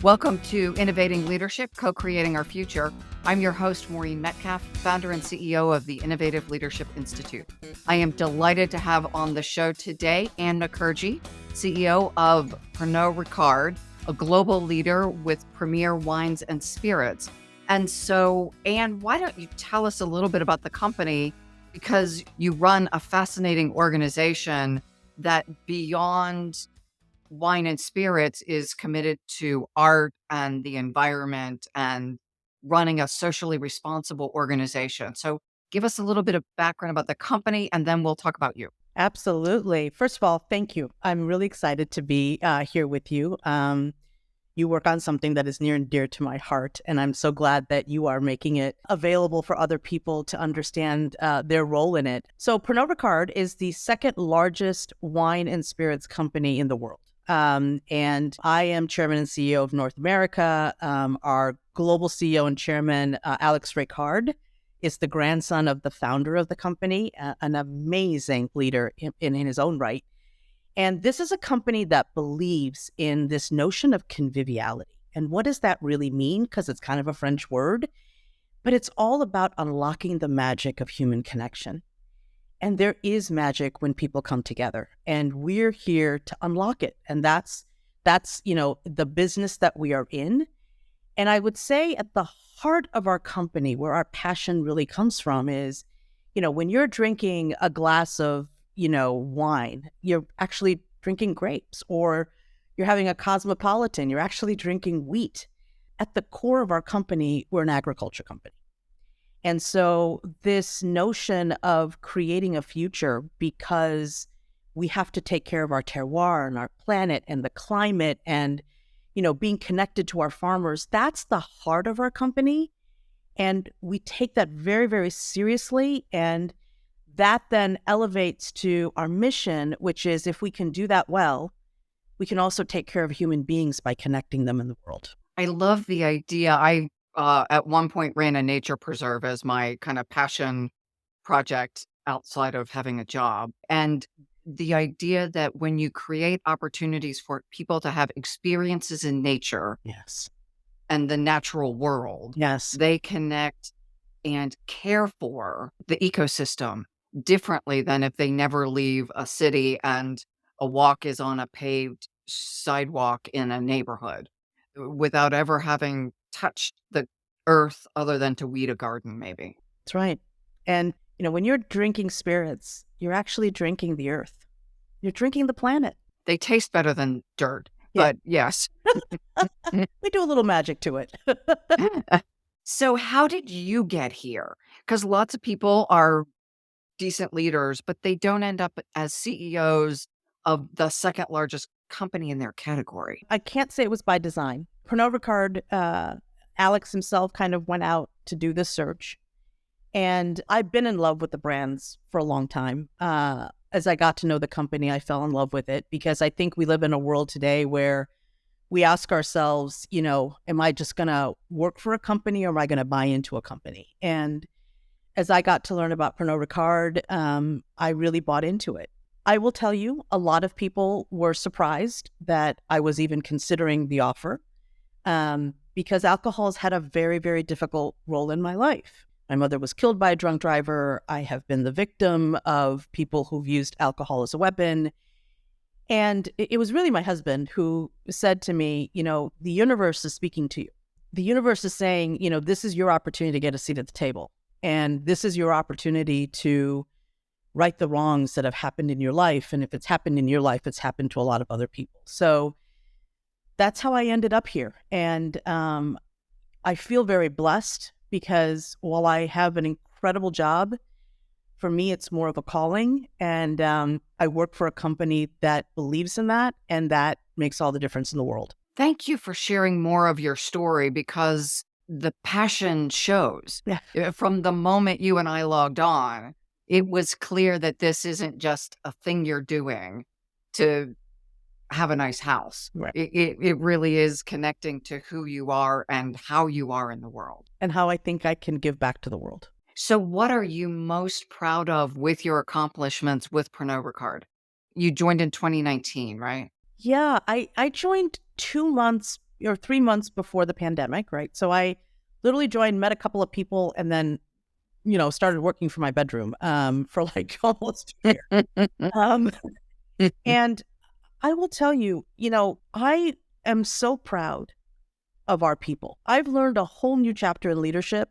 Welcome to Innovating Leadership, Co-Creating Our Future. I'm your host, Maureen Metcalf, founder and CEO of the Innovative Leadership Institute. I am delighted to have on the show today Anne Mukherjee, CEO of Pernod Ricard, a global leader with premier wines and spirits. And so, Anne, why don't you tell us a little bit about the company, because you run a fascinating organization that beyond wine and spirits is committed to art and the environment and running a socially responsible organization. So give us a little bit of background about the company, and then we'll talk about you. Absolutely. First of all, thank you. I'm really excited to be here with you. You work on something that is near and dear to my heart, and I'm so glad that you are making it available for other people to understand their role in it. So Pernod Ricard is the second largest wine and spirits company in the world. And I am chairman and CEO of North America. Our global CEO and chairman, Alex Ricard, is the grandson of the founder of the company, an amazing leader in his own right. And this is a company that believes in this notion of conviviality. And what does that really mean? Because it's kind of a French word, but it's all about unlocking the magic of human connection. And there is magic when people come together, and we're here to unlock it. And that's the business that we are in. And I would say at the heart of our company, where our passion really comes from is, when you're drinking a glass of, wine, you're actually drinking grapes, or you're having a cosmopolitan, you're actually drinking wheat. At the core of our company, we're an agriculture company. And so this notion of creating a future, because we have to take care of our terroir and our planet and the climate and, being connected to our farmers, that's the heart of our company. And we take that very, very seriously. And that then elevates to our mission, which is if we can do that well, we can also take care of human beings by connecting them in the world. I love the idea. I at one point ran a nature preserve as my kind of passion project outside of having a job. And the idea that when you create opportunities for people to have experiences in nature Yes. and the natural world, Yes. they connect and care for the ecosystem differently than if they never leave a city and a walk is on a paved sidewalk in a neighborhood without ever having touched the earth other than to weed a garden, maybe. That's right. And, when you're drinking spirits, you're actually drinking the earth. You're drinking the planet. They taste better than dirt, Yeah. but yes. We do a little magic to it. So how did you get here? Because lots of people are decent leaders, but they don't end up as CEOs of the second largest company in their category. I can't say it was by design. Pernod Ricard, Alex himself kind of went out to do this search. And I've been in love with the brands for a long time. As I got to know the company, I fell in love with it because I think we live in a world today where we ask ourselves, am I just going to work for a company or am I going to buy into a company? And as I got to learn about Pernod Ricard, I really bought into it. I will tell you, a lot of people were surprised that I was even considering the offer because alcohol has had a very, very difficult role in my life. My mother was killed by a drunk driver. I have been the victim of people who've used alcohol as a weapon. And it was really my husband who said to me, the universe is speaking to you. The universe is saying, this is your opportunity to get a seat at the table. And this is your opportunity to right the wrongs that have happened in your life. And if it's happened in your life, it's happened to a lot of other people. So that's how I ended up here. And I feel very blessed because while I have an incredible job, for me, it's more of a calling. And I work for a company that believes in that, and that makes all the difference in the world. Thank you for sharing more of your story because the passion shows. Yeah. From the moment you and I logged on, it was clear that this isn't just a thing you're doing to have a nice house. Right. It really is connecting to who you are and how you are in the world. And how I think I can give back to the world. So what are you most proud of with your accomplishments with Pernod Ricard? You joined in 2019, right? Yeah, I joined 2 months or 3 months before the pandemic, right? So I literally joined, met a couple of people, and then, started working from my bedroom for like almost a year. Um, and I will tell you, I am so proud of our people. I've learned a whole new chapter in leadership,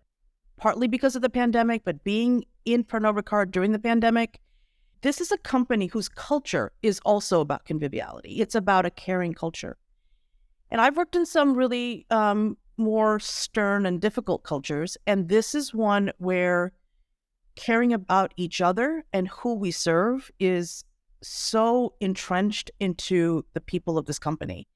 partly because of the pandemic, but being in Pernod Ricard during the pandemic, this is a company whose culture is also about conviviality. It's about a caring culture. And I've worked in some really more stern and difficult cultures. And this is one where caring about each other and who we serve is so entrenched into the people of this company.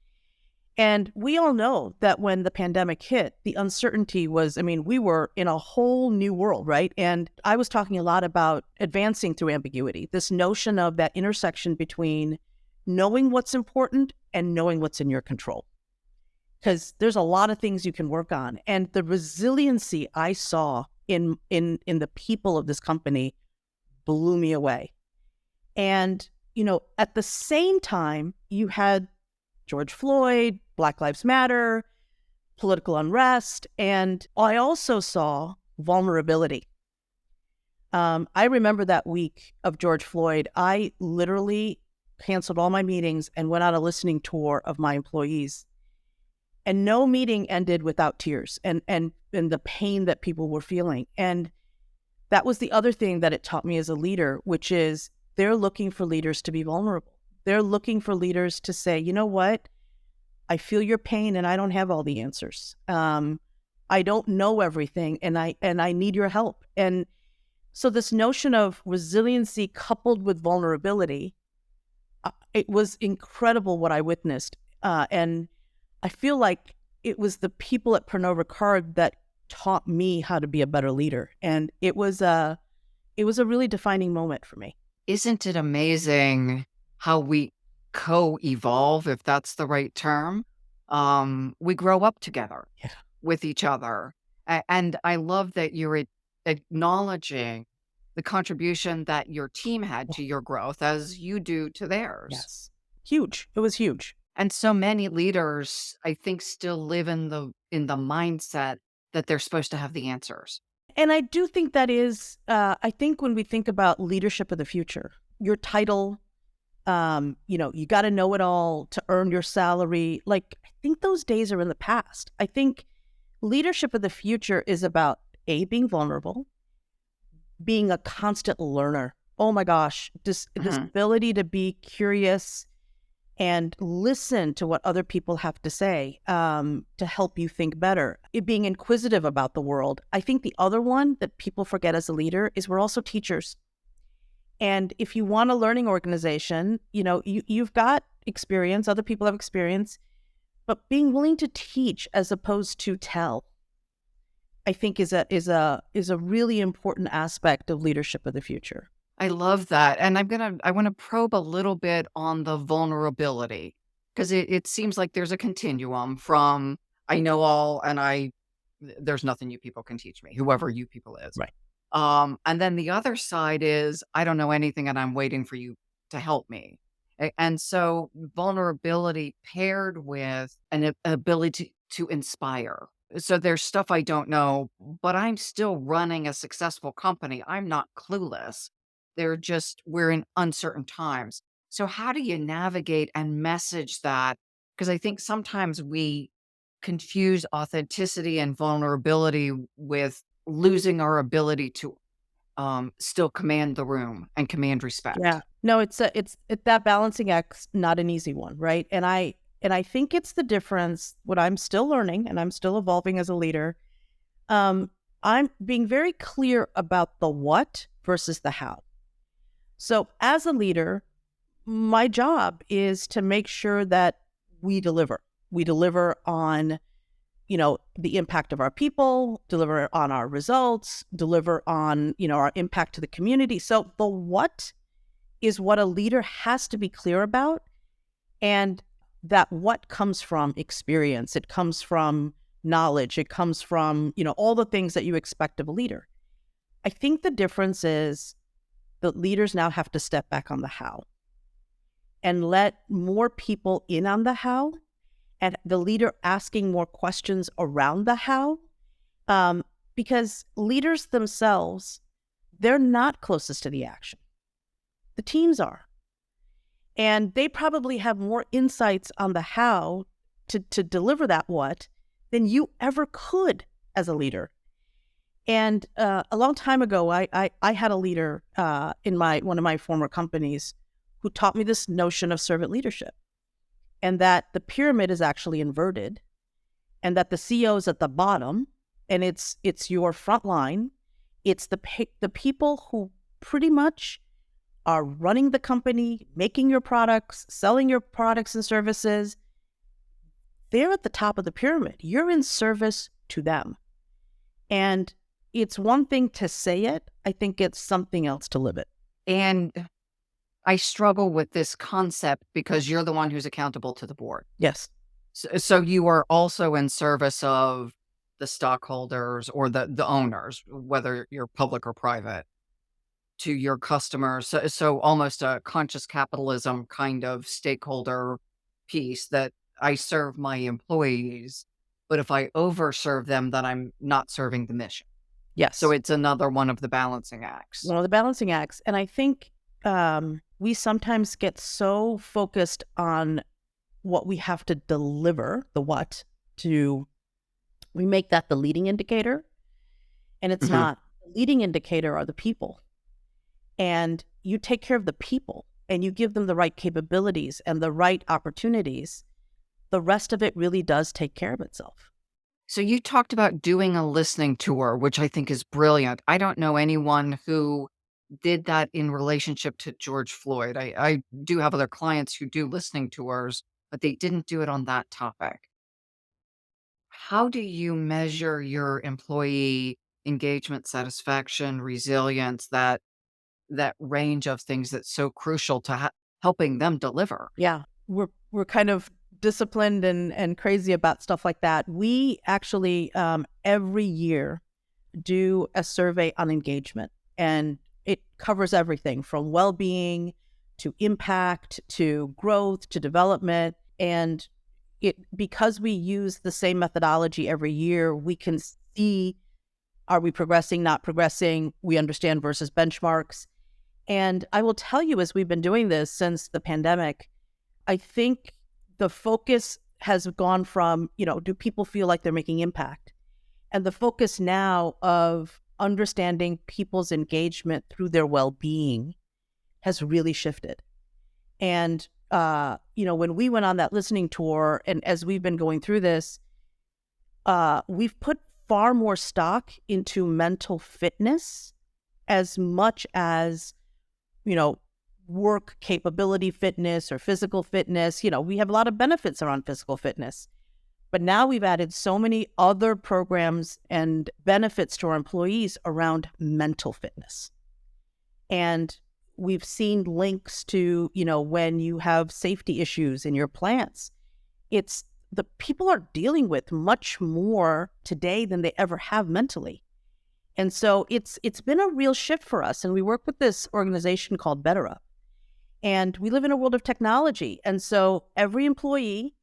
And we all know that when the pandemic hit, the uncertainty was, we were in a whole new world, right? And I was talking a lot about advancing through ambiguity, this notion of that intersection between knowing what's important and knowing what's in your control. Because there's a lot of things you can work on. And the resiliency I saw in the people of this company blew me away. And, at the same time, you had George Floyd, Black Lives Matter, political unrest, and I also saw vulnerability. I remember that week of George Floyd, I literally canceled all my meetings and went on a listening tour of my employees. And no meeting ended without tears and the pain that people were feeling. And that was the other thing that it taught me as a leader, which is they're looking for leaders to be vulnerable. They're looking for leaders to say, you know what? I feel your pain and I don't have all the answers. I don't know everything and I need your help. And so this notion of resiliency coupled with vulnerability, it was incredible what I witnessed. And I feel like it was the people at Pernod Ricard that taught me how to be a better leader. And it was a really defining moment for me. Isn't it amazing how we co-evolve, if that's the right term? We grow up together with each other. And I love that you're acknowledging the contribution that your team had to your growth as you do to theirs. Yes. Huge. It was huge. And so many leaders, I think, still live in the mindset that they're supposed to have the answers. And I do think that is, I think when we think about leadership of the future, your title, you got to know it all to earn your salary. Like, I think those days are in the past. I think leadership of the future is about being vulnerable, being a constant learner. Oh my gosh, this ability to be curious and listen to what other people have to say to help you think better. Being inquisitive about the world. I think the other one that people forget as a leader is we're also teachers. And if you want a learning organization, you've got experience, other people have experience, but being willing to teach as opposed to tell, I think is a really important aspect of leadership of the future. I love that. And I want to probe a little bit on the vulnerability, because it seems like there's a continuum from I know all and there's nothing you people can teach me, whoever you people is. Right. And then the other side is I don't know anything and I'm waiting for you to help me. And so vulnerability paired with an ability to inspire. So there's stuff I don't know, but I'm still running a successful company. I'm not clueless. We're in uncertain times. So how do you navigate and message that? Because I think sometimes we confuse authenticity and vulnerability with losing our ability to still command the room and command respect. Yeah. No, it's that balancing act's not an easy one, right? And I think it's the difference, what I'm still learning and I'm still evolving as a leader. I'm being very clear about the what versus the how. So as a leader, my job is to make sure that we deliver. We deliver on, the impact of our people, deliver on our results, deliver on, our impact to the community. So the what is what a leader has to be clear about. And that what comes from experience. It comes from knowledge. It comes from, all the things that you expect of a leader. I think the difference is that leaders now have to step back on the how and let more people in on the how and the leader asking more questions around the how, because leaders themselves, they're not closest to the action. The teams are. And they probably have more insights on the how to deliver that what than you ever could as a leader. And a long time ago, I had a leader in one of my former companies who taught me this notion of servant leadership, and that the pyramid is actually inverted, and that the CEO is at the bottom, and it's your front line. It's the people who pretty much are running the company, making your products, selling your products and services. They're at the top of the pyramid. You're in service to them. And it's one thing to say it. I think it's something else to live it. And I struggle with this concept because you're the one who's accountable to the board. Yes. So you are also in service of the stockholders or the owners, whether you're public or private, to your customers. So almost a conscious capitalism kind of stakeholder piece that I serve my employees, but if I overserve them, then I'm not serving the mission. Yes. So it's another one of the balancing acts. One of the balancing acts. And I think we sometimes get so focused on what we have to deliver, the what, we make that the leading indicator. And it's not. The leading indicator are the people. And you take care of the people and you give them the right capabilities and the right opportunities. The rest of it really does take care of itself. So you talked about doing a listening tour, which I think is brilliant. I don't know anyone who did that in relationship to George Floyd. I do have other clients who do listening tours, but they didn't do it on that topic. How do you measure your employee engagement, satisfaction, resilience, that range of things that's so crucial to helping them deliver? Yeah, we're kind of disciplined and crazy about stuff like that. We actually every year do a survey on engagement, and it covers everything from well-being to impact to growth to development. And because we use the same methodology every year, we can see, are we progressing, not progressing? We understand versus benchmarks. And I will tell you, as we've been doing this since the pandemic, I think the focus has gone from, do people feel like they're making impact? And the focus now of understanding people's engagement through their well-being has really shifted. And, when we went on that listening tour, and as we've been going through this, we've put far more stock into mental fitness as much as, work capability fitness or physical fitness. We have a lot of benefits around physical fitness. But now we've added so many other programs and benefits to our employees around mental fitness. And we've seen links to, when you have safety issues in your plants, it's the people are dealing with much more today than they ever have mentally. And so it's been a real shift for us. And we work with this organization called BetterUp. And we live in a world of technology. And so every employee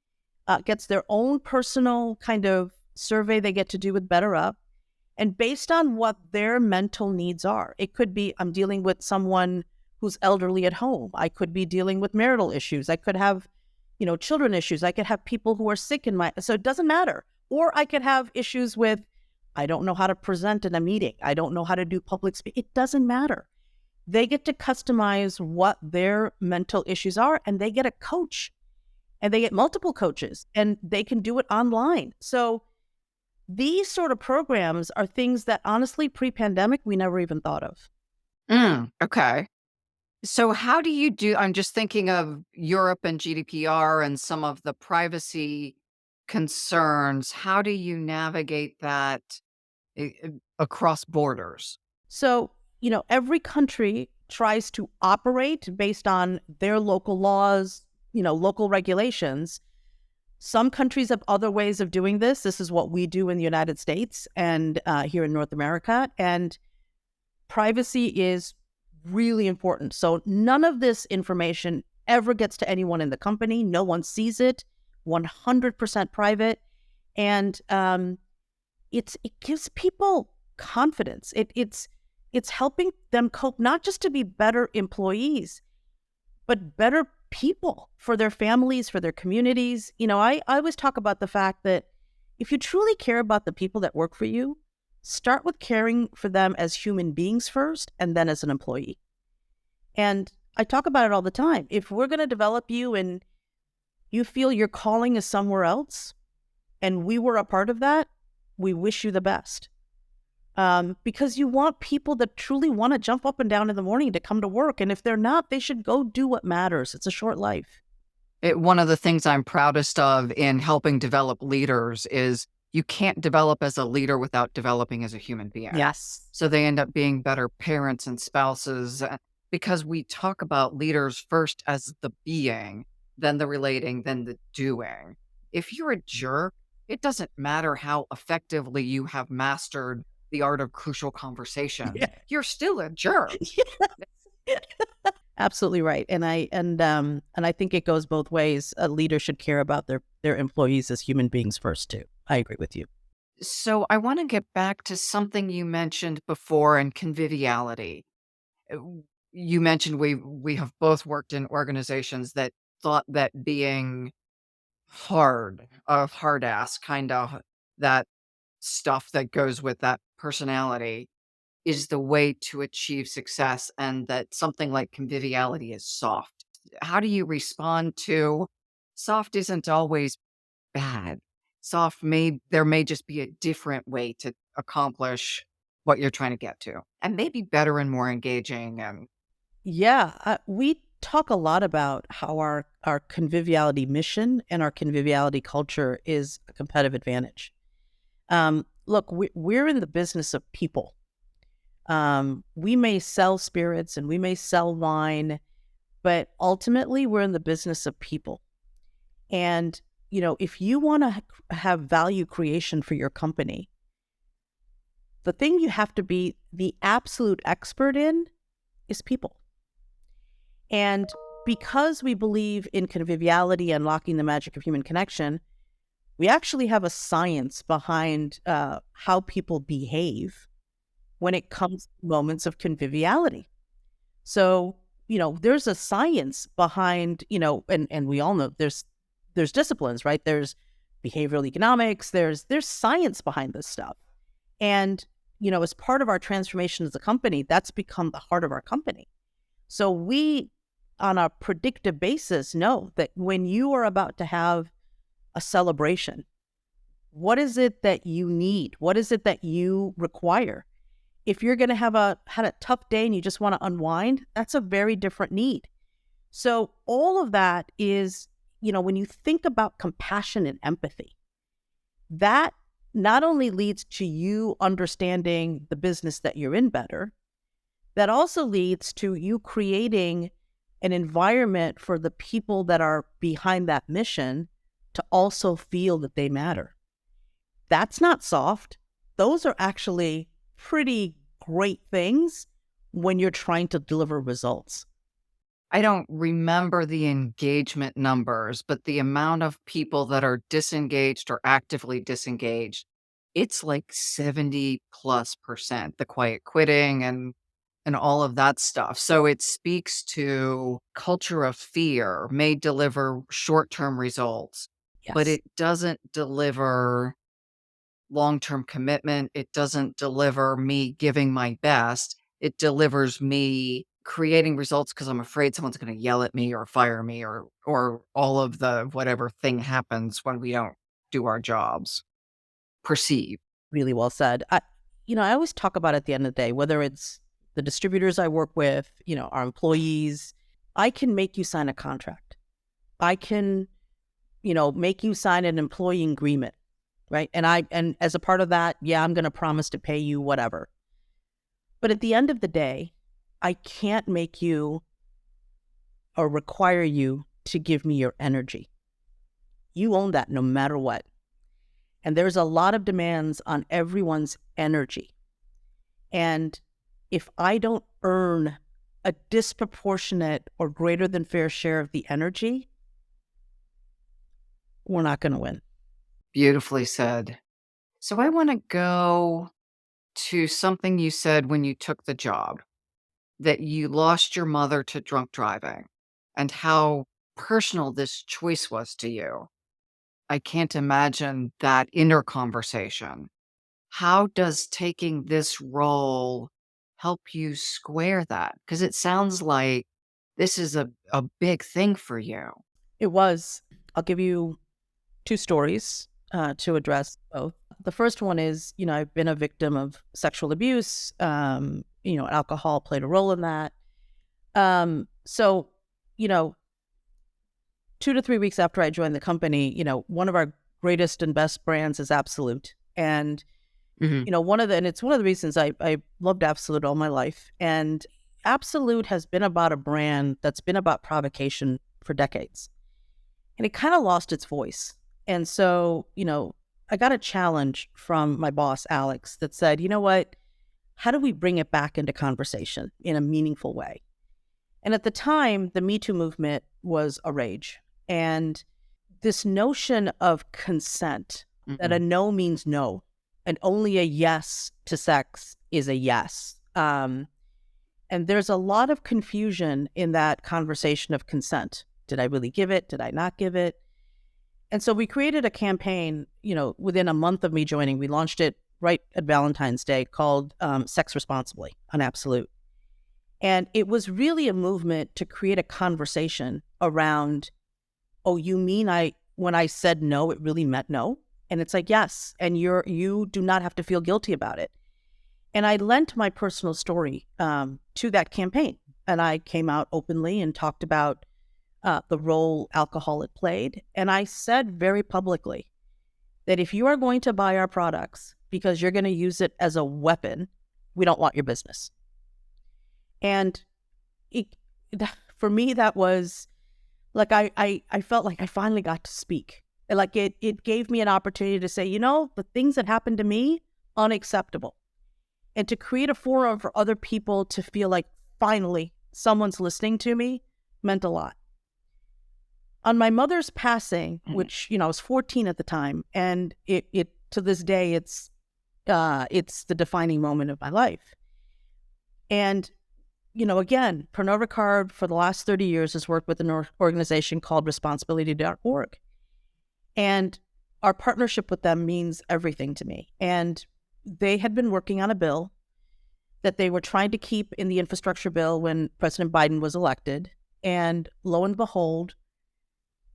gets their own personal kind of survey they get to do with BetterUp. And based on what their mental needs are, it could be, I'm dealing with someone who's elderly at home. I could be dealing with marital issues. I could have, children issues. I could have people who are sick so it doesn't matter. Or I could have issues with, I don't know how to present in a meeting. I don't know how to do public speaking. It doesn't matter. They get to customize what their mental issues are, and they get a coach, and they get multiple coaches, and they can do it online. So these sort of programs are things that honestly, pre-pandemic, we never even thought of. Okay. So how do you I'm just thinking of Europe and GDPR and some of the privacy concerns. How do you navigate that across borders? So, every country tries to operate based on their local laws, local regulations. Some countries have other ways of doing this. This is what we do in the United States and here in North America. And privacy is really important. So none of this information ever gets to anyone in the company. No one sees it. 100% private. And it gives people confidence. It's helping them cope, not just to be better employees, but better people for their families, for their communities. I always talk about the fact that if you truly care about the people that work for you, start with caring for them as human beings first, and then as an employee. And I talk about it all the time. If we're going to develop you and you feel your calling is somewhere else, and we were a part of that, we wish you the best. Because you want people that truly want to jump up and down in the morning to come to work. And if they're not, they should go do what matters. It's a short life. One of the things I'm proudest of in helping develop leaders is you can't develop as a leader without developing as a human being. Yes. So they end up being better parents and spouses because we talk about leaders first as the being, then the relating, then the doing. If you're a jerk, it doesn't matter how effectively you have mastered the art of crucial conversation. Yeah. You're still a jerk. Absolutely right. And I think it goes both ways. A leader should care about their employees as human beings first too. I agree with you. So I want to get back to something you mentioned before and conviviality. Uh, You mentioned we have both worked in organizations that thought that being a hard ass kind of that stuff that goes with that personality is the way to achieve success, and that something like conviviality is soft. How do you respond to soft isn't always bad? There may just be a different way to accomplish what you're trying to get to, and maybe better and more engaging. And Yeah, we talk a lot about how our conviviality mission and our conviviality culture is a competitive advantage. Look, we're in the business of people. We may sell spirits and we may sell wine, but ultimately we're in the business of people. And, if you want to have value creation for your company, the thing you have to be the absolute expert in is people. And because we believe in conviviality, unlocking the magic of human connection, we actually have a science behind how people behave when it comes to moments of conviviality. So, there's a science behind, and we all know there's disciplines, right? There's behavioral economics, there's science behind this stuff. And, as part of our transformation as a company, that's become the heart of our company. So we, on a predictive basis, know that when you are about to have a celebration, what is it that you need? What is it that you require? If you're going to had a tough day and you just want to unwind, that's a very different need. So all of that is, when you think about compassion and empathy, that not only leads to you understanding the business that you're in better, that also leads to you creating an environment for the people that are behind that mission to also feel that they matter. That's not soft. Those are actually pretty great things when you're trying to deliver results. I don't remember the engagement numbers, but the amount of people that are disengaged or actively disengaged, it's like 70+%, the quiet quitting and all of that stuff. So it speaks to culture of fear may deliver short-term results, but Yes. it doesn't deliver long-term commitment. It doesn't deliver me giving my best. It delivers me creating results because I'm afraid someone's going to yell at me or fire me or all of the whatever thing happens when we don't do our jobs. Perceive. Really well said. I always talk about at the end of the day, whether it's the distributors I work with, our employees, I can make you sign a contract. I can, make you sign an employee agreement, right? And as a part of that, yeah, I'm going to promise to pay you whatever. But at the end of the day, I can't make you or require you to give me your energy. You own that no matter what. And there's a lot of demands on everyone's energy. And if I don't earn a disproportionate or greater than fair share of the energy, we're not going to win. Beautifully said. So I want to go to something you said when you took the job, that you lost your mother to drunk driving and how personal this choice was to you. I can't imagine that inner conversation. How does taking this role help you square that? Because it sounds like this is a big thing for you. It was. I'll give you two stories to address both. The first one is, I've been a victim of sexual abuse. Alcohol played a role in that. So, you know, 2 to 3 weeks after I joined the company, one of our greatest and best brands is Absolut. And, Mhm. it's one of the reasons I loved Absolut all my life. And Absolut has been about a brand that's been about provocation for decades. And it kind of lost its voice. And so, I got a challenge from my boss, Alex, that said, you know what? How do we bring it back into conversation in a meaningful way? And at the time, the Me Too movement was a rage. And this notion of consent, that a Mhm. no means no, and only a yes to sex is a yes. And there's a lot of confusion in that conversation of consent. Did I really give it? Did I not give it? And so we created a campaign, within a month of me joining. We launched it right at Valentine's Day, called Sex Responsibly on Absolut. And it was really a movement to create a conversation around, oh, you mean when I said no, it really meant no? And it's like, yes. And you do not have to feel guilty about it. And I lent my personal story to that campaign. And I came out openly and talked about the role alcohol had played. And I said very publicly that if you are going to buy our products because you're going to use it as a weapon, we don't want your business. And for me, that was like, I felt like I finally got to speak. Like it gave me an opportunity to say, the things that happened to me, unacceptable. And to create a forum for other people to feel like finally someone's listening to me meant a lot. On my mother's passing, which, I was 14 at the time, and it to this day, it's the defining moment of my life. And, again, Pernod Ricard for the last 30 years has worked with an organization called Responsibility.org. And our partnership with them means everything to me. And they had been working on a bill that they were trying to keep in the infrastructure bill when President Biden was elected. And lo and behold,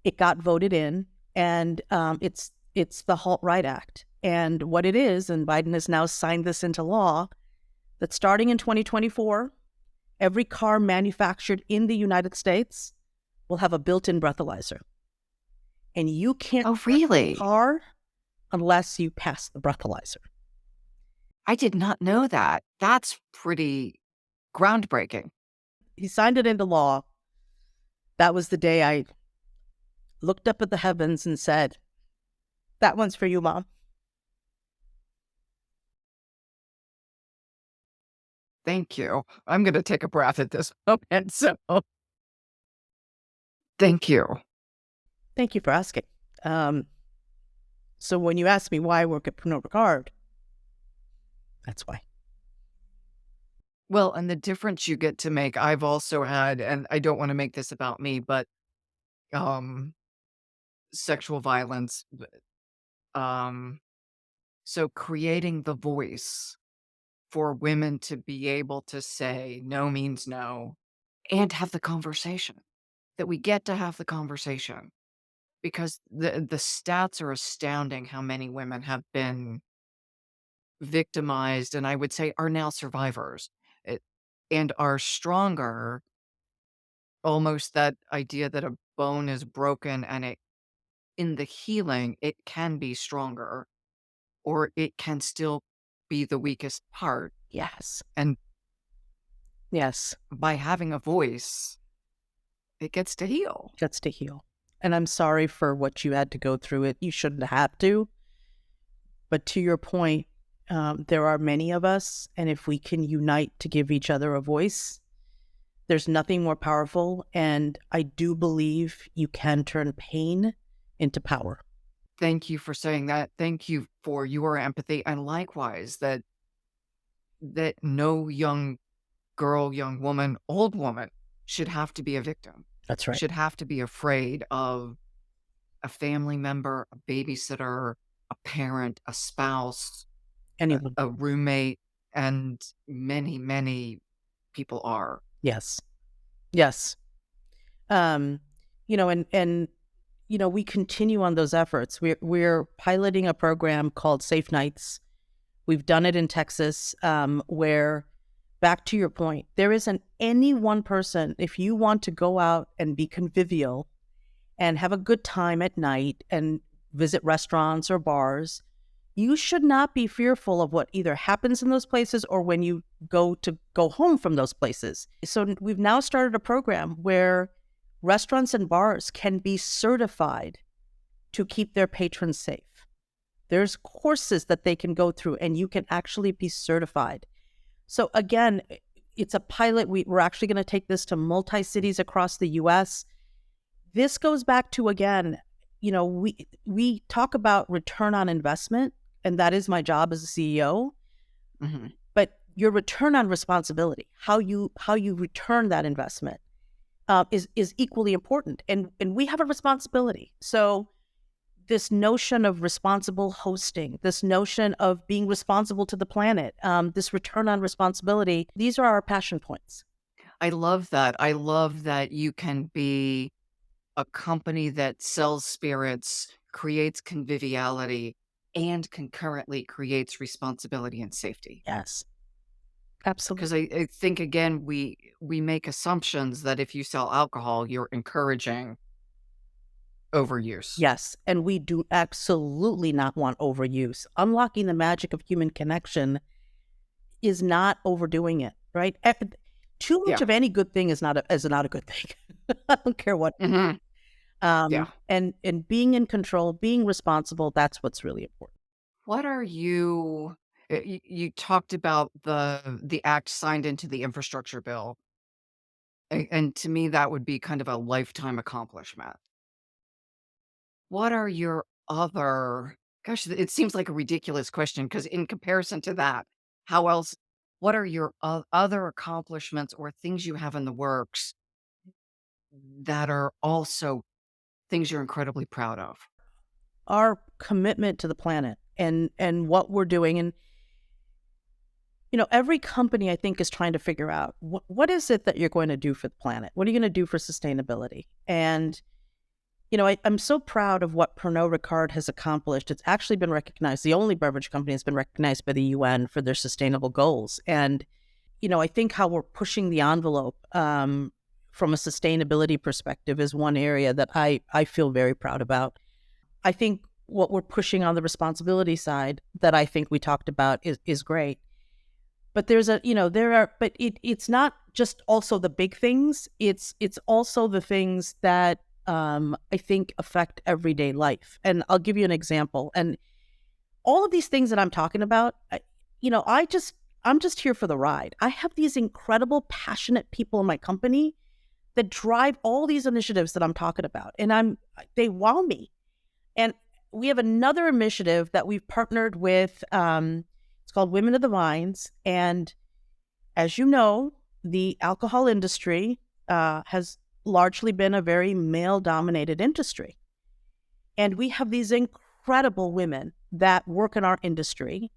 it got voted in, and it's the Halt Right Act. And what it is, and Biden has now signed this into law, that starting in 2024, every car manufactured in the United States will have a built-in breathalyzer. And you can't Oh, start the really? car unless you pass the breathalyzer. I did not know that. That's pretty groundbreaking. He signed it into law. That was the day I looked up at the heavens and said, that one's for you, Mom. Thank you. I'm going to take a breath at this moment. So, thank you. Thank you for asking. So when you ask me why I work at Pernod Ricard, that's why. Well, and the difference you get to make, I've also had, and I don't want to make this about me, but um, sexual violence. Um, so creating the voice for women to be able to say no means no and have the conversation, that we get to have the conversation, because the stats are astounding how many women have been victimized, and I would say are now survivors, it, and are stronger. Almost that idea that a bone is broken and it, in the healing, it can be stronger, or it can still be the weakest part. Yes. And Yes. by having a voice, it gets to heal. Gets to heal. And I'm sorry for what you had to go through. It you shouldn't have to. But to your point, there are many of us, and if we can unite to give each other a voice, there's nothing more powerful. And I do believe you can turn pain into power. Thank you for saying that. Thank you for your empathy. And likewise, that no young girl, young woman, old woman should have to be a victim, That's right. should have to be afraid of a family member, a babysitter, a parent, a spouse, Anyone. a roommate, and many, many people are. Yes. Yes. Um, and we continue on those efforts. We're piloting a program called Safe Nights. We've done it in Texas, where, back to your point, there isn't any one person. If you want to go out and be convivial and have a good time at night and visit restaurants or bars, you should not be fearful of what either happens in those places or when you go home from those places. So we've now started a program where restaurants and bars can be certified to keep their patrons safe. There's courses that they can go through, and you can actually be certified. So again, it's a pilot. We're actually going to take this to multi-cities across the U.S. This goes back to, again, we talk about return on investment, and that is my job as a CEO. Mm-hmm. But your return on responsibility, how you return that investment, is equally important, and we have a responsibility. So this notion of responsible hosting, this notion of being responsible to the planet, this return on responsibility, these are our passion points. I love that. I love that you can be a company that sells spirits, creates conviviality, and concurrently creates responsibility and safety. Yes, Because absolutely. I think, again, we make assumptions that if you sell alcohol, you're encouraging overuse. Yes, and we do absolutely not want overuse. Unlocking the magic of human connection is not overdoing it, right? Too much Yeah. of any good thing is not a good thing. I don't care what. Hmm. Yeah. And being in control, being responsible, that's what's really important. What are you talked about the act signed into the infrastructure bill, and to me, that would be kind of a lifetime accomplishment. What are your other gosh, it seems like a ridiculous question because in comparison to that, how else what are your other accomplishments or things you have in the works that are also things you're incredibly proud of? Our commitment to the planet and what we're doing. And every company, I think, is trying to figure out what is it that you're going to do for the planet? What are you going to do for sustainability? And I'm so proud of what Pernod Ricard has accomplished. It's actually been recognized. The only beverage company has been recognized by the UN for their sustainable goals. And I think how we're pushing the envelope, from a sustainability perspective, is one area that I feel very proud about. I think what we're pushing on the responsibility side, that I think we talked about, is great. But it's not just also the big things. It's also the things that, I think, affect everyday life. And I'll give you an example. And all of these things that I'm talking about, I'm just here for the ride. I have these incredible, passionate people in my company that drive all these initiatives that I'm talking about, and they wow me. And we have another initiative that we've partnered with. It's called Women of the Vines. And as you know, the alcohol industry has largely been a very male-dominated industry. And we have these incredible women that work in our industry,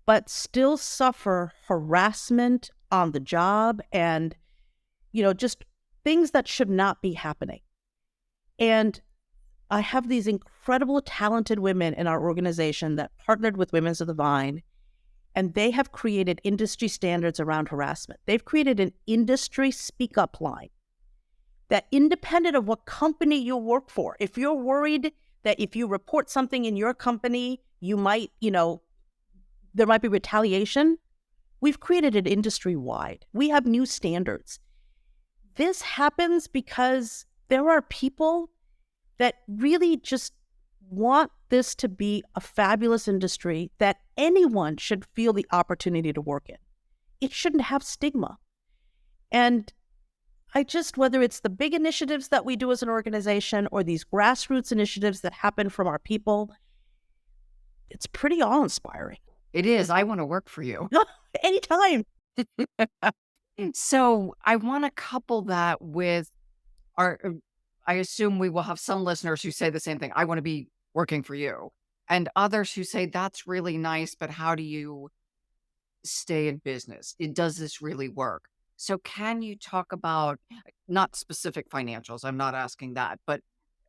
but still suffer harassment on the job and, just things that should not be happening. And I have these incredible, talented women in our organization that partnered with Women's of the Vine, and they have created industry standards around harassment. They've created an industry speak up line that, independent of what company you work for, if you're worried that if you report something in your company, you might, there might be retaliation, we've created it industry wide. We have new standards. This happens because there are people that really just want this to be a fabulous industry that anyone should feel the opportunity to work in. It shouldn't have stigma. And whether it's the big initiatives that we do as an organization or these grassroots initiatives that happen from our people, it's pretty awe-inspiring. It is. I want to work for you. Anytime. So I want to couple that with our, I assume we will have some listeners who say the same thing. I want to be working for you. And others who say, that's really nice, but how do you stay in business? Does this really work? So can you talk about not specific financials? I'm not asking that, but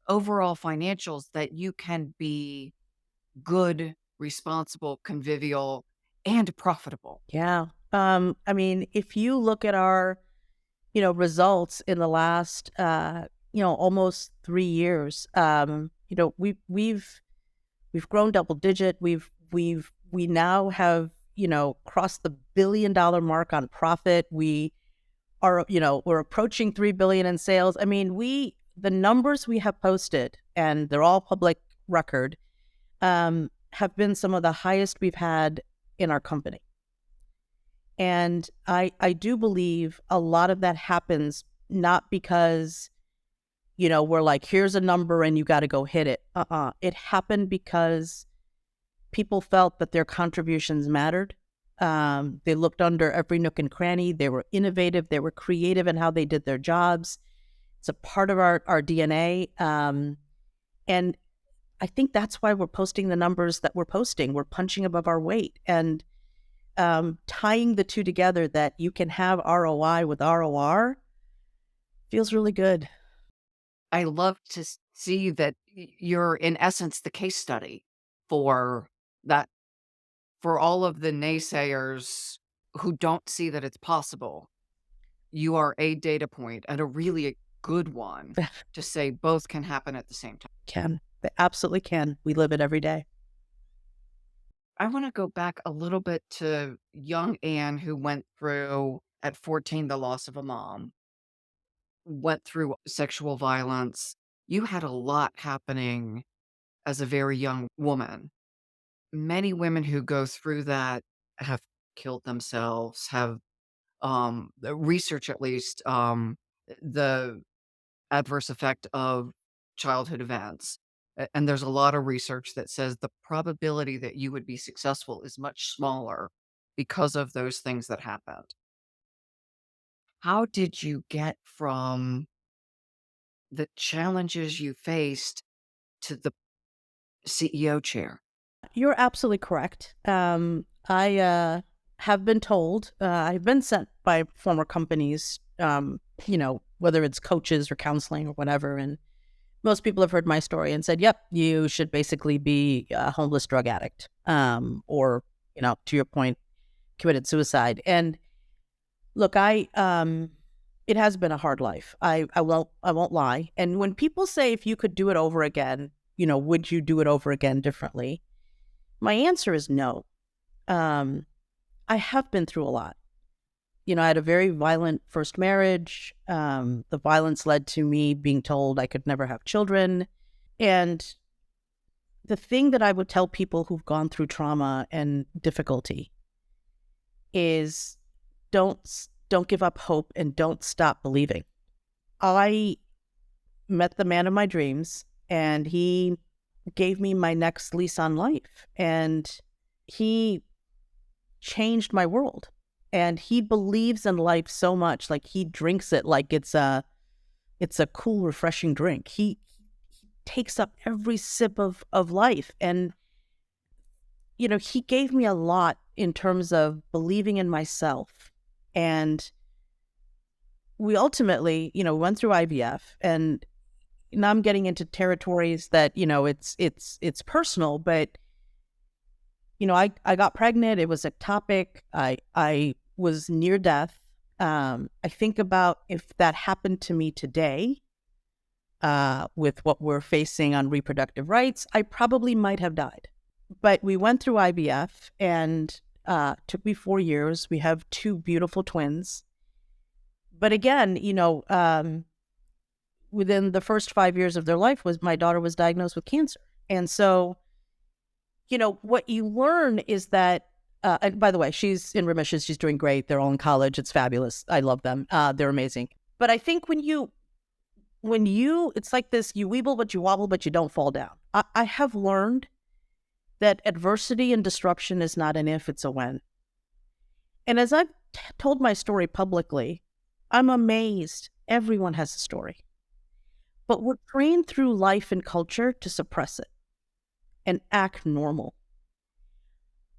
overall financials that you can be good, responsible, convivial, and profitable. Yeah. I mean, if you look at our, results in the last, almost 3 years, we've grown double digit. We now have, crossed the $1 billion mark on profit. We are, we're approaching 3 billion in sales. I mean, the numbers we have posted, and they're all public record, have been some of the highest we've had in our company. And I do believe a lot of that happens not because, we're like, here's a number and you got to go hit it. It happened because people felt that their contributions mattered. They looked under every nook and cranny. They were innovative. They were creative in how they did their jobs. It's a part of our DNA. And I think that's why we're posting the numbers that we're posting. We're punching above our weight and tying the two together, that you can have ROI with ROR, feels really good. I love to see that you're in essence the case study for that, for all of the naysayers who don't see that it's possible. You are a data point, and a really good one, to say both can happen at the same time. They absolutely can. We live it every day. I want to go back a little bit to young Anne, who went through at 14 the loss of a mom, went through sexual violence. You had a lot happening as a very young woman. Many women who go through that have killed themselves, have the research at least, the adverse effect of childhood events. And there's a lot of research that says the probability that you would be successful is much smaller because of those things that happened. How did you get from the challenges you faced to the CEO chair? You're absolutely correct. I have been told, I've been sent by former companies, whether it's coaches or counseling or whatever. And most people have heard my story and said, yep, you should basically be a homeless drug addict, or, to your point, committed suicide. And look, it has been a hard life. I won't lie. And when people say, if you could do it over again, would you do it over again differently? My answer is no. I have been through a lot. I had a very violent first marriage. The violence led to me being told I could never have children. And the thing that I would tell people who've gone through trauma and difficulty is don't give up hope and don't stop believing. I met the man of my dreams, and he gave me my next lease on life, and he changed my world. And he believes in life so much, like he drinks it like it's a cool, refreshing drink. He takes up every sip of life. And, he gave me a lot in terms of believing in myself. And we ultimately, went through IVF, and now I'm getting into territories that, it's personal, but I got pregnant. It was ectopic. I was near death. I think about if that happened to me today, with what we're facing on reproductive rights, I probably might have died. But we went through IVF, and took me 4 years. We have 2 beautiful twins. But again, within the first 5 years of their life, my daughter was diagnosed with cancer. And so, what you learn is that, and by the way, she's in remission. She's doing great. They're all in college. It's fabulous. I love them. They're amazing. But I think it's like this, you weeble, but you wobble, but you don't fall down. I have learned that adversity and disruption is not an if, it's a when. And as I've told my story publicly, I'm amazed everyone has a story. But we're trained through life and culture to suppress it and act normal.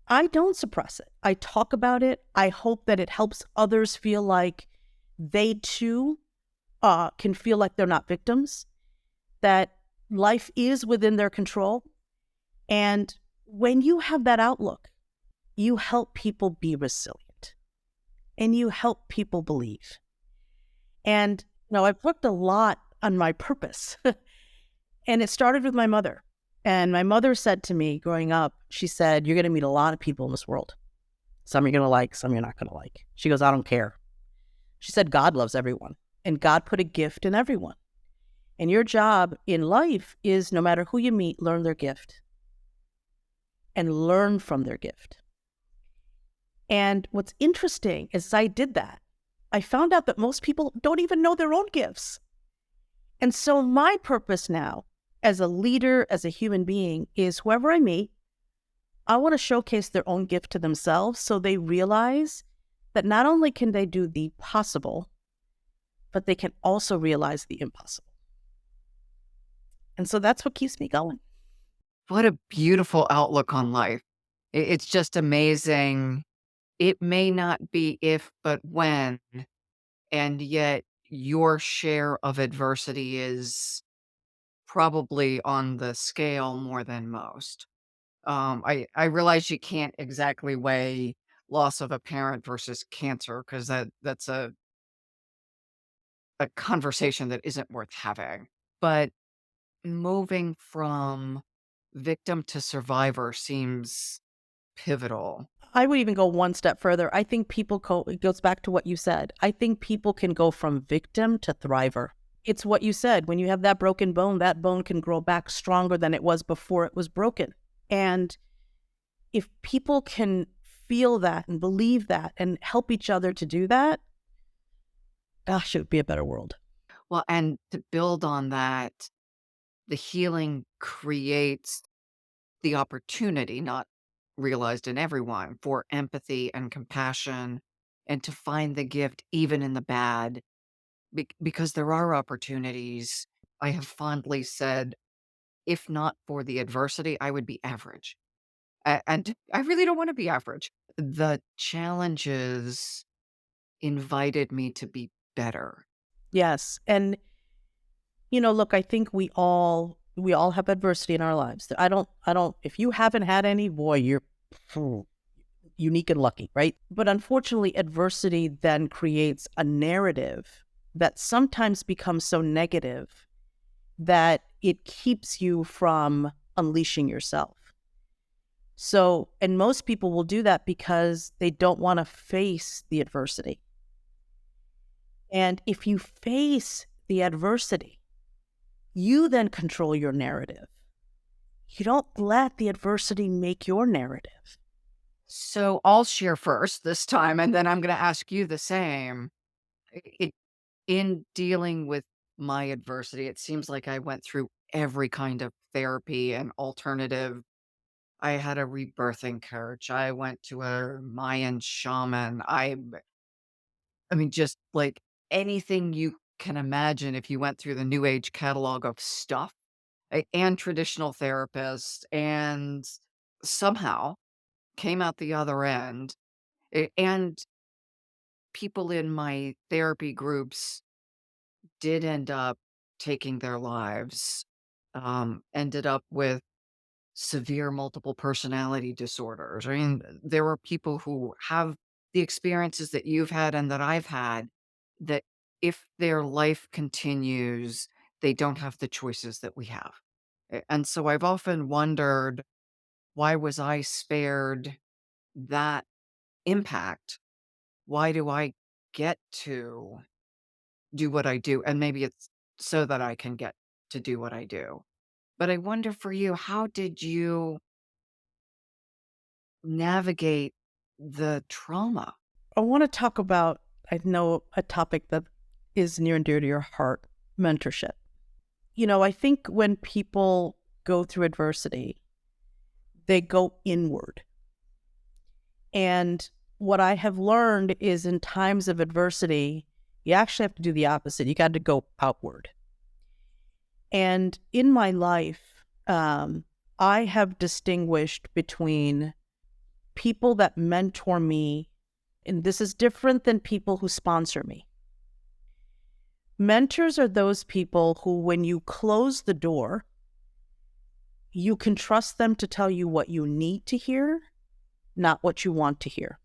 I don't suppress it. I talk about it. I hope that it helps others feel like they too can feel like they're not victims, that life is within their control. And when you have that outlook, you help people be resilient and you help people believe. And, I've worked a lot on my purpose. And it started with my mother. And my mother said to me growing up, she said, "You're going to meet a lot of people in this world. Some you're going to like, some you're not going to like." She goes, "I don't care." She said, "God loves everyone, and God put a gift in everyone. And your job in life is, no matter who you meet, learn their gift and learn from their gift." And what's interesting is, as I did that, I found out that most people don't even know their own gifts. And so my purpose now, as a leader, as a human being, is whoever I meet, I want to showcase their own gift to themselves so they realize that not only can they do the possible, but they can also realize the impossible. And so that's what keeps me going. What a beautiful outlook on life. It's just amazing. It may not be if, but when, and yet your share of adversity is probably on the scale more than most. I realize you can't exactly weigh loss of a parent versus cancer because that's a conversation that isn't worth having. But moving from victim to survivor seems pivotal. I would even go one step further. I think it goes back to what you said. I think people can go from victim to thriver. It's what you said. When you have that broken bone, that bone can grow back stronger than it was before it was broken. And if people can feel that and believe that and help each other to do that, gosh, it would be a better world. Well, and to build on that, the healing creates the opportunity, not realized in everyone, for empathy and compassion and to find the gift even in the bad because there are opportunities. I have fondly said, if not for the adversity, I would be average. And I really don't want to be average. The challenges invited me to be better. Yes. And look, I think we all have adversity in our lives. I don't if you haven't had any, boy, you're phew, unique and lucky, right? But unfortunately, adversity then creates a narrative that sometimes becomes so negative that it keeps you from unleashing yourself. So, and most people will do that because they don't want to face the adversity. And if you face the adversity, you then control your narrative. You don't let the adversity make your narrative. So I'll share first this time, and then I'm going to ask you the same. It, in dealing with my adversity, it seems like I went through every kind of therapy and alternative. I had a rebirthing coach. I went to a Mayan shaman. I mean, just like anything you can imagine if you went through the new age catalog of stuff and traditional therapists and somehow came out the other end. And people in my therapy groups did end up taking their lives, ended up with severe multiple personality disorders. I mean, there were people who have the experiences that you've had and that I've had that if their life continues, they don't have the choices that we have. And so I've often wondered, why was I spared that impact? Why do I get to do what I do? And maybe it's so that I can get to do what I do. But I wonder for you, how did you navigate the trauma? I want to talk about, I know, a topic that is near and dear to your heart, mentorship. I think when people go through adversity, they go inward. And what I have learned is in times of adversity, you actually have to do the opposite. You got to go outward. And in my life, I have distinguished between people that mentor me, and this is different than people who sponsor me. Mentors are those people who, when you close the door, you can trust them to tell you what you need to hear, not what you want to hear.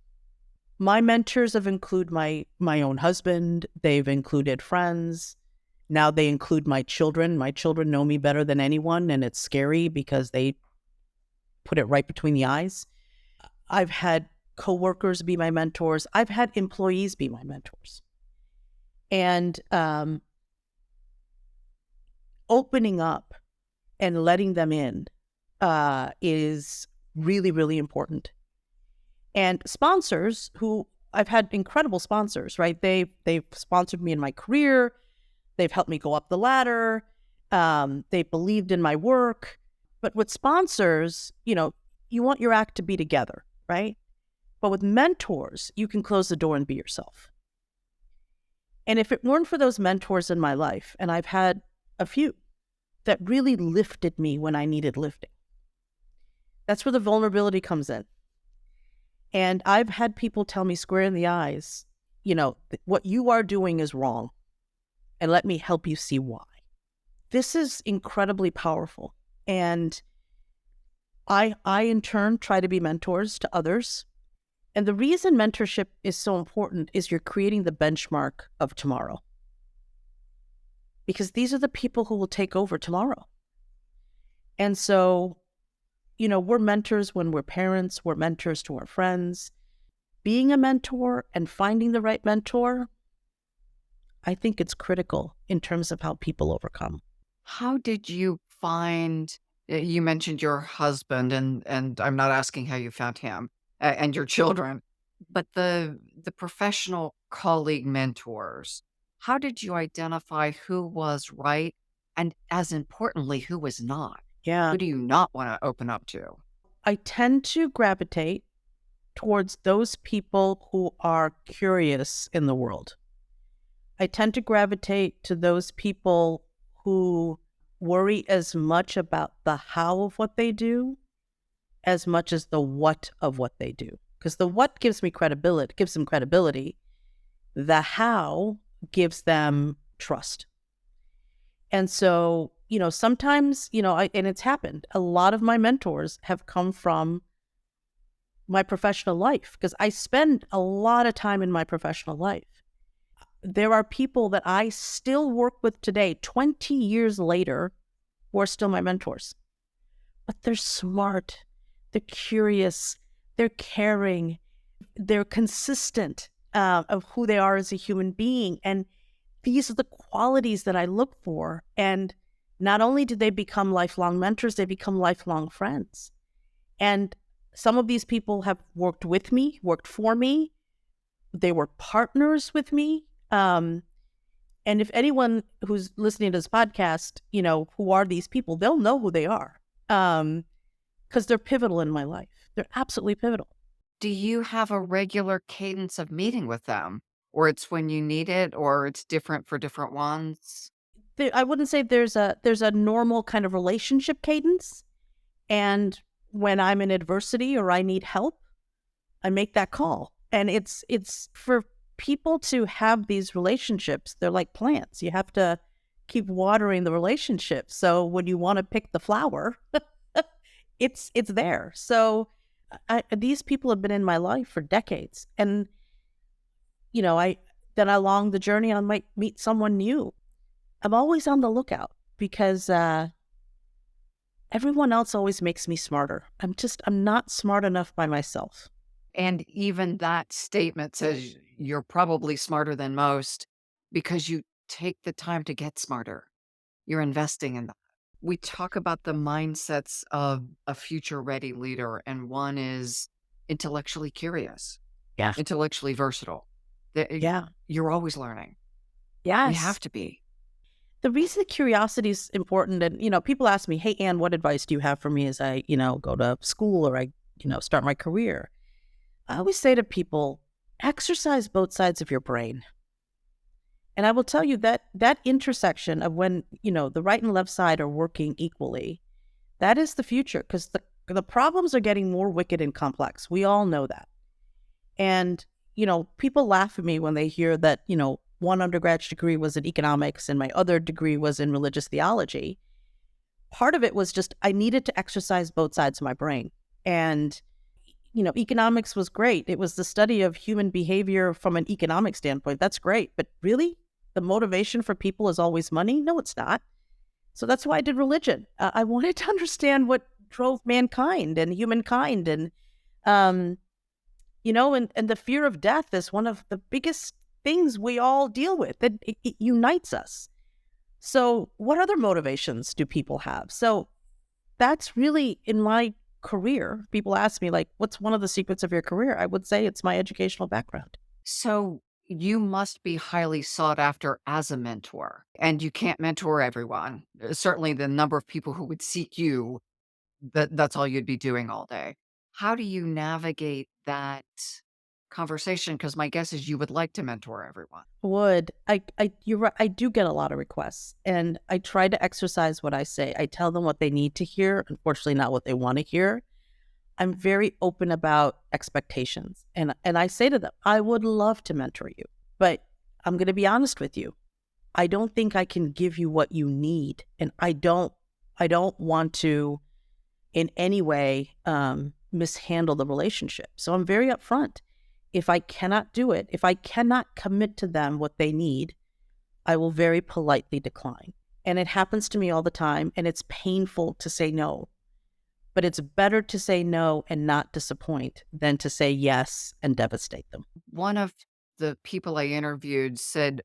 My mentors have included my own husband. They've included friends. Now they include my children. My children know me better than anyone, and it's scary because they put it right between the eyes. I've had coworkers be my mentors. I've had employees be my mentors. And opening up and letting them in is really, really important. And sponsors, who I've had incredible sponsors, right? They've sponsored me in my career. They've helped me go up the ladder. They believed in my work. But with sponsors, you want your act to be together, right? But with mentors, you can close the door and be yourself. And if it weren't for those mentors in my life, and I've had a few that really lifted me when I needed lifting, that's where the vulnerability comes in. And I've had people tell me square in the eyes, what you are doing is wrong, and let me help you see why. This is incredibly powerful. And I in turn try to be mentors to others. And the reason mentorship is so important is you're creating the benchmark of tomorrow. Because these are the people who will take over tomorrow. And so, we're mentors when we're parents, we're mentors to our friends. Being a mentor and finding the right mentor, I think it's critical in terms of how people overcome. How did you find, you mentioned your husband, and I'm not asking how you found him, and your children, but the professional colleague mentors, how did you identify who was right, and as importantly, who was not? Yeah. Who do you not want to open up to? I tend to gravitate towards those people who are curious in the world. I tend to gravitate to those people who worry as much about the how of what they do as much as the what of what they do. Because the what gives them credibility. The how gives them trust. And so, sometimes, and it's happened. A lot of my mentors have come from my professional life because I spend a lot of time in my professional life. There are people that I still work with today, 20 years later, who are still my mentors. But they're smart, they're curious, they're caring, they're consistent of who they are as a human being. And these are the qualities that I look for. And not only did they become lifelong mentors, they become lifelong friends. And some of these people have worked with me, worked for me. They were partners with me. And if anyone who's listening to this podcast, who are these people, they'll know who they are. Because they're pivotal in my life. They're absolutely pivotal. Do you have a regular cadence of meeting with them? Or it's when you need it, or it's different for different ones? I wouldn't say there's a normal kind of relationship cadence. And when I'm in adversity or I need help, I make that call. And it's for people to have these relationships. They're like plants. You have to keep watering the relationship. So when you want to pick the flower, it's there. So these people have been in my life for decades. And, then along the journey, I might meet someone new. I'm always on the lookout because everyone else always makes me smarter. I'm not smart enough by myself. And even that statement says you're probably smarter than most because you take the time to get smarter. You're investing in that. We talk about the mindsets of a future-ready leader, and one is intellectually curious, Yeah. intellectually versatile. Yeah. You're always learning. We Yes. have to be. The reason curiosity is important, and, people ask me, hey, Anne, what advice do you have for me as I, go to school or I, start my career? I always say to people, exercise both sides of your brain. And I will tell you that that intersection of when, the right and left side are working equally, that is the future, because the problems are getting more wicked and complex. We all know that. And, people laugh at me when they hear that, one undergraduate degree was in economics and my other degree was in religious theology. Part of it was just I needed to exercise both sides of my brain. And, economics was great. It was the study of human behavior from an economic standpoint. That's great. But really, the motivation for people is always money? No, it's not. So that's why I did religion. I wanted to understand what drove mankind and humankind. And, and the fear of death is one of the biggest things we all deal with. It unites us. So what other motivations do people have? So that's really in my career. People ask me, like, what's one of the secrets of your career? I would say it's my educational background. So you must be highly sought after as a mentor, and you can't mentor everyone. Certainly the number of people who would seek you, that's all you'd be doing all day. How do you navigate that conversation? Because my guess is you would like to mentor everyone. You're right. I do get a lot of requests, and I try to exercise what I say. I tell them what they need to hear, unfortunately not what they want to hear. I'm very open about expectations. And I say to them, I would love to mentor you, but I'm going to be honest with you. I don't think I can give you what you need. And I don't want to in any way mishandle the relationship. So I'm very upfront. If I cannot do it, if I cannot commit to them what they need, I will very politely decline. And it happens to me all the time, and it's painful to say no. But it's better to say no and not disappoint than to say yes and devastate them. One of the people I interviewed said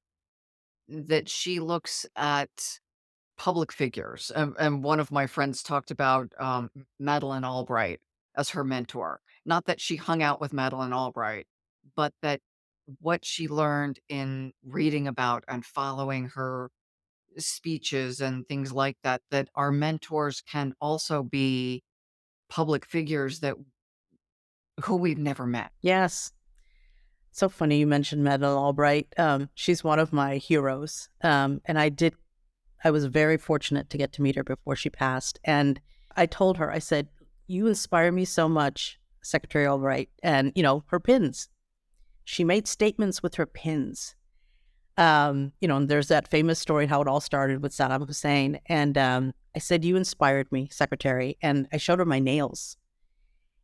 that she looks at public figures, and one of my friends talked about Madeleine Albright as her mentor. Not that she hung out with Madeleine Albright, but that what she learned in reading about and following her speeches and things like that, that our mentors can also be public figures that who we've never met. Yes. So funny you mentioned Madeleine Albright. She's one of my heroes. And I was very fortunate to get to meet her before she passed. And I told her, I said, you inspire me so much, Secretary Albright. And, her pins. She made statements with her pins. And there's that famous story how it all started with Saddam Hussein. And I said, you inspired me, Secretary. And I showed her my nails.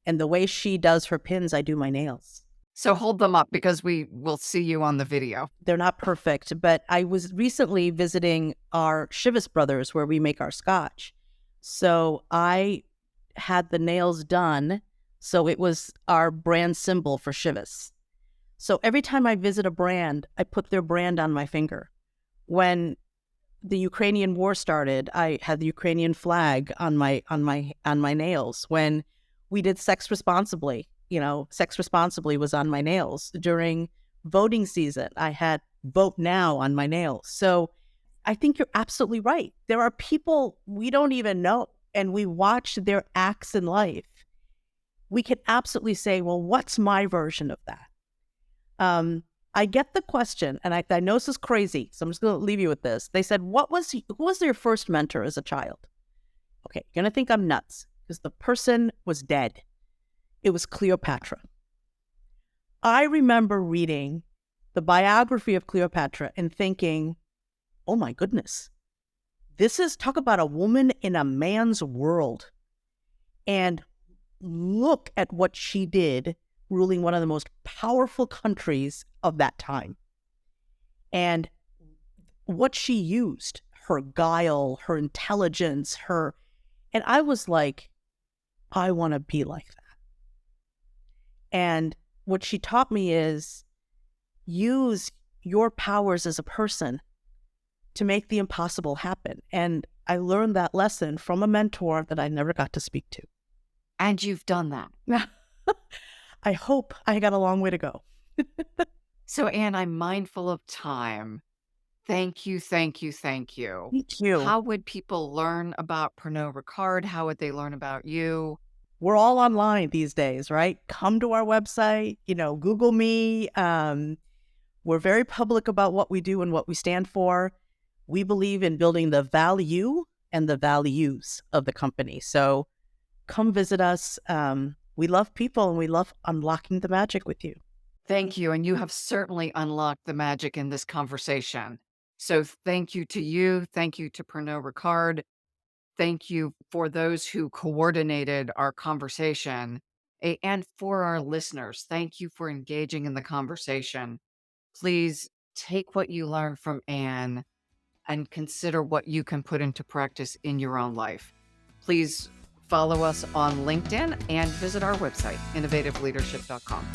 And the way she does her pins, I do my nails. So hold them up because we will see you on the video. They're not perfect, but I was recently visiting our Chivas brothers where we make our scotch. So I had the nails done. So it was our brand symbol for Chivas. So every time I visit a brand, I put their brand on my finger. When the Ukrainian war started, I had the Ukrainian flag on my nails. When we did Sex Responsibly, Sex Responsibly was on my nails. During voting season, I had Vote Now on my nails. So I think you're absolutely right. There are people we don't even know, and we watch their acts in life. We can absolutely say, well, what's my version of that? I get the question, and I know this is crazy, so I'm just going to leave you with this. They said, who was your first mentor as a child? Okay, you're going to think I'm nuts because the person was dead. It was Cleopatra. I remember reading the biography of Cleopatra and thinking, oh my goodness, talk about a woman in a man's world. And look at what she did ruling one of the most powerful countries of that time. And what she used, her guile, her intelligence, and I was like, I want to be like that. And what she taught me is use your powers as a person to make the impossible happen. And I learned that lesson from a mentor that I never got to speak to. And you've done that. I hope I got a long way to go. So, Anne, I'm mindful of time. Thank you, thank you, thank you. Thank you. How would people learn about Pernod Ricard? How would they learn about you? We're all online these days, right? Come to our website, Google me. We're very public about what we do and what we stand for. We believe in building the value and the values of the company. So come visit us. We love people and we love unlocking the magic with you. Thank you. And you have certainly unlocked the magic in this conversation. So thank you to you. Thank you to Pernod Ricard. Thank you for those who coordinated our conversation and for our listeners. Thank you for engaging in the conversation. Please take what you learned from Anne and consider what you can put into practice in your own life. Please follow us on LinkedIn and visit our website, innovativeleadership.com.